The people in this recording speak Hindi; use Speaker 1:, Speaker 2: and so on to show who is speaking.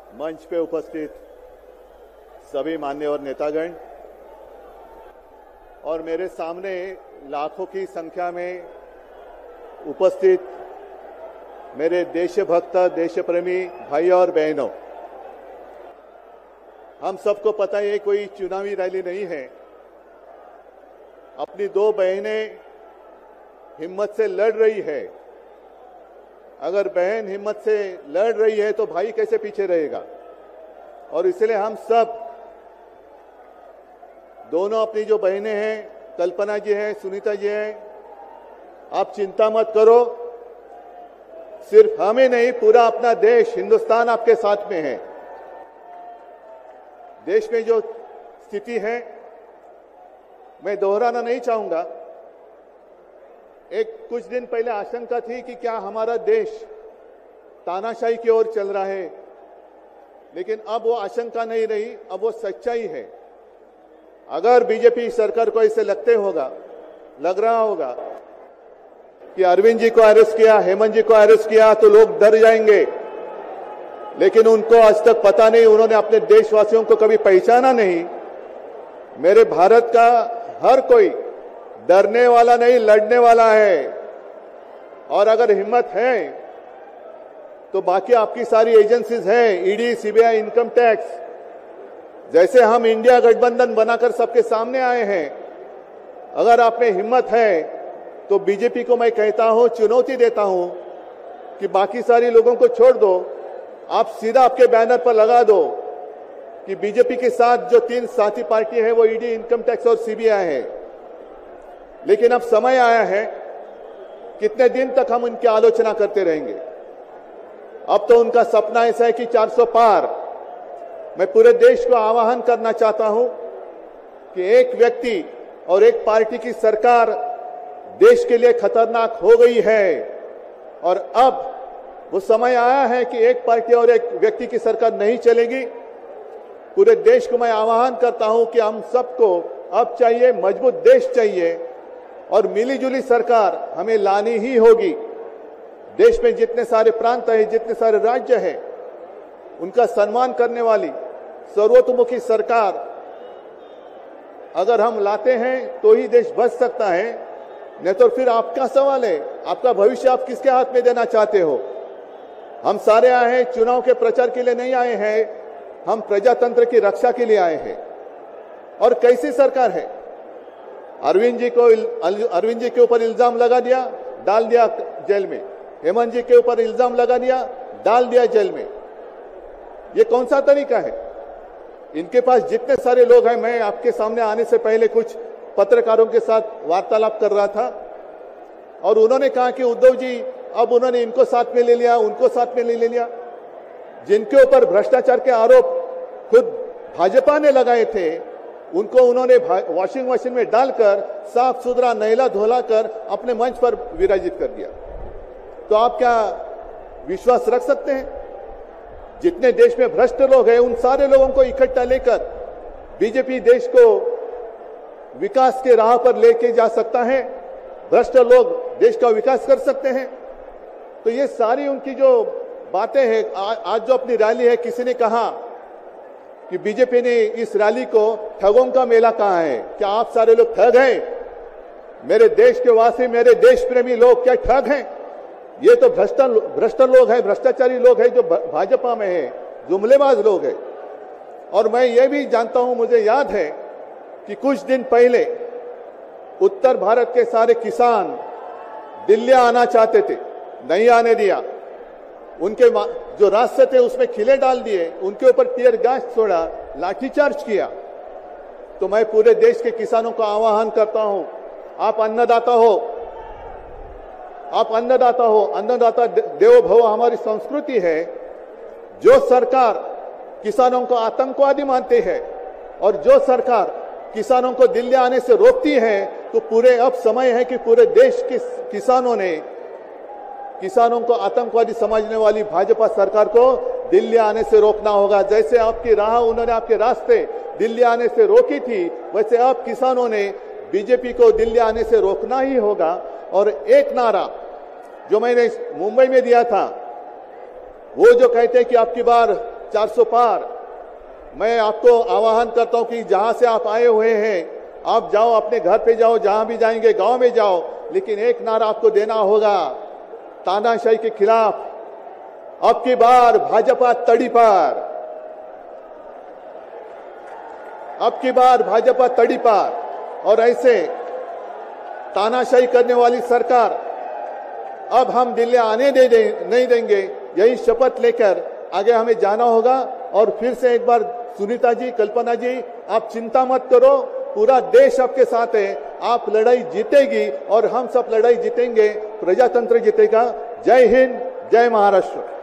Speaker 1: मंच पे उपस्थित सभी मान्यवर नेतागण और मेरे सामने लाखों की संख्या में उपस्थित मेरे देशभक्त देशप्रेमी भाई और बहनों, हम सबको पता है कोई चुनावी रैली नहीं है। अपनी दो बहनें हिम्मत से लड़ रही है। अगर बहन हिम्मत से लड़ रही है तो भाई कैसे पीछे रहेगा। और इसलिए हम सब दोनों अपनी जो बहनें हैं, कल्पना जी हैं, सुनीता जी हैं, आप चिंता मत करो। सिर्फ हमें नहीं, पूरा अपना देश हिंदुस्तान आपके साथ में है। देश में जो स्थिति है मैं दोहराना नहीं चाहूंगा। कुछ दिन पहले आशंका थी कि क्या हमारा देश तानाशाही की ओर चल रहा है, लेकिन अब वो आशंका नहीं रही, अब वो सच्चाई है। अगर बीजेपी सरकार को ऐसे लग रहा होगा कि अरविंद जी को अरेस्ट किया, हेमंत जी को अरेस्ट किया तो लोग डर जाएंगे, लेकिन उनको आज तक पता नहीं, उन्होंने अपने देशवासियों को कभी पहचाना नहीं। मेरे भारत का हर कोई डरने वाला नहीं, लड़ने वाला है। और अगर हिम्मत है तो बाकी आपकी सारी एजेंसीज हैं, ईडी, सीबीआई, इनकम टैक्स, जैसे हम इंडिया गठबंधन बनाकर सबके सामने आए हैं। अगर आप में हिम्मत है तो बीजेपी को मैं कहता हूं, चुनौती देता हूं कि बाकी सारी लोगों को छोड़ दो, आप सीधा आपके बैनर पर लगा दो कि बीजेपी के साथ जो 3 साथी पार्टी है वो ईडी, इनकम टैक्स और सीबीआई है। लेकिन अब समय आया है, कितने दिन तक हम उनकी आलोचना करते रहेंगे। अब तो उनका सपना ऐसा है कि 400 पार। मैं पूरे देश को आह्वान करना चाहता हूं कि एक व्यक्ति और एक पार्टी की सरकार देश के लिए खतरनाक हो गई है और अब वो समय आया है कि एक पार्टी और एक व्यक्ति की सरकार नहीं चलेगी। पूरे देश को मैं आह्वान करता हूं कि हम सबको अब चाहिए, मजबूत देश चाहिए और मिलीजुली सरकार हमें लानी ही होगी। देश में जितने सारे प्रांत हैं, जितने सारे राज्य हैं, उनका सम्मान करने वाली सर्वतोमुखी सरकार अगर हम लाते हैं तो ही देश बच सकता है, नहीं तो फिर आपका सवाल है, आपका भविष्य आप किसके हाथ में देना चाहते हो। हम सारे आए हैं चुनाव के प्रचार के लिए नहीं आए हैं, हम प्रजातंत्र की रक्षा के लिए आए हैं। और कैसी सरकार है, अरविंद जी के ऊपर इल्जाम लगा दिया, डाल दिया जेल में, हेमंत जी के ऊपर इल्जाम लगा दिया, डाल दिया जेल में। ये कौन सा तरीका है। इनके पास जितने सारे लोग हैं, मैं आपके सामने आने से पहले कुछ पत्रकारों के साथ वार्तालाप कर रहा था और उन्होंने कहा कि उद्धव जी अब उन्होंने इनको साथ में ले लिया, उनको साथ में ले लिया। जिनके ऊपर भ्रष्टाचार के आरोप खुद भाजपा ने लगाए थे, उनको उन्होंने वॉशिंग मशीन में डालकर साफ सुथरा नहला धोला कर अपने मंच पर विराजित कर दिया। तो आप क्या विश्वास रख सकते हैं। जितने देश में भ्रष्ट लोग हैं, उन सारे लोगों को इकट्ठा लेकर बीजेपी देश को विकास के राह पर लेके जा सकता है। भ्रष्ट लोग देश का विकास कर सकते हैं। तो ये सारी उनकी जो बातें हैं, आज जो अपनी रैली है, किसी ने कहा कि बीजेपी ने इस रैली को ठगों का मेला कहा है। क्या आप सारे लोग ठग हैं। मेरे देश के वासी, मेरे देश प्रेमी लोग क्या ठग हैं। ये तो भ्रष्ट लोग हैं, भ्रष्टाचारी लोग हैं जो भाजपा में है, जुमलेबाज लोग हैं। और मैं ये भी जानता हूं, मुझे याद है कि कुछ दिन पहले उत्तर भारत के सारे किसान दिल्ली आना चाहते थे, नहीं आने दिया। उनके जो रास्ते थे उसमें खिले डाल दिए, उनके ऊपर टीयर गैस छोड़ा, लाठीचार्ज किया। तो मैं पूरे देश के किसानों को आह्वान करता हूं, आप अन्नदाता हो, अन्नदाता देवो भव हमारी संस्कृति है। जो सरकार किसानों को आतंकवादी मानती है और जो सरकार किसानों को दिल्ली आने से रोकती है, तो पूरे अब समय है कि पूरे देश के किसानों को आतंकवादी समझने वाली भाजपा सरकार को दिल्ली आने से रोकना होगा। जैसे आपकी राह, उन्होंने आपके रास्ते दिल्ली आने से रोकी थी, वैसे अब किसानों ने बीजेपी को दिल्ली आने से रोकना ही होगा। और एक नारा जो मैंने मुंबई में दिया था, वो जो कहते हैं कि आपकी बार 400 पार। मैं आपको आह्वान करता हूं कि जहां से आप आए हुए हैं आप जाओ, अपने घर पे जाओ, जहां भी जाएंगे गांव में जाओ, लेकिन एक नारा आपको देना होगा तानाशाही के खिलाफ। अब की बार भाजपा तड़ी पार, अब की बार भाजपा तड़ी पार। और ऐसे तानाशाही करने वाली सरकार अब हम दिल्ली आने नहीं देंगे। यही शपथ लेकर आगे हमें जाना होगा। और फिर से एक बार सुनीता जी, कल्पना जी, आप चिंता मत करो, पूरा देश आपके साथ है। आप लड़ाई जीतेगी और हम सब लड़ाई जीतेंगे, प्रजातंत्र जीतेगा। जय हिंद, जय महाराष्ट्र।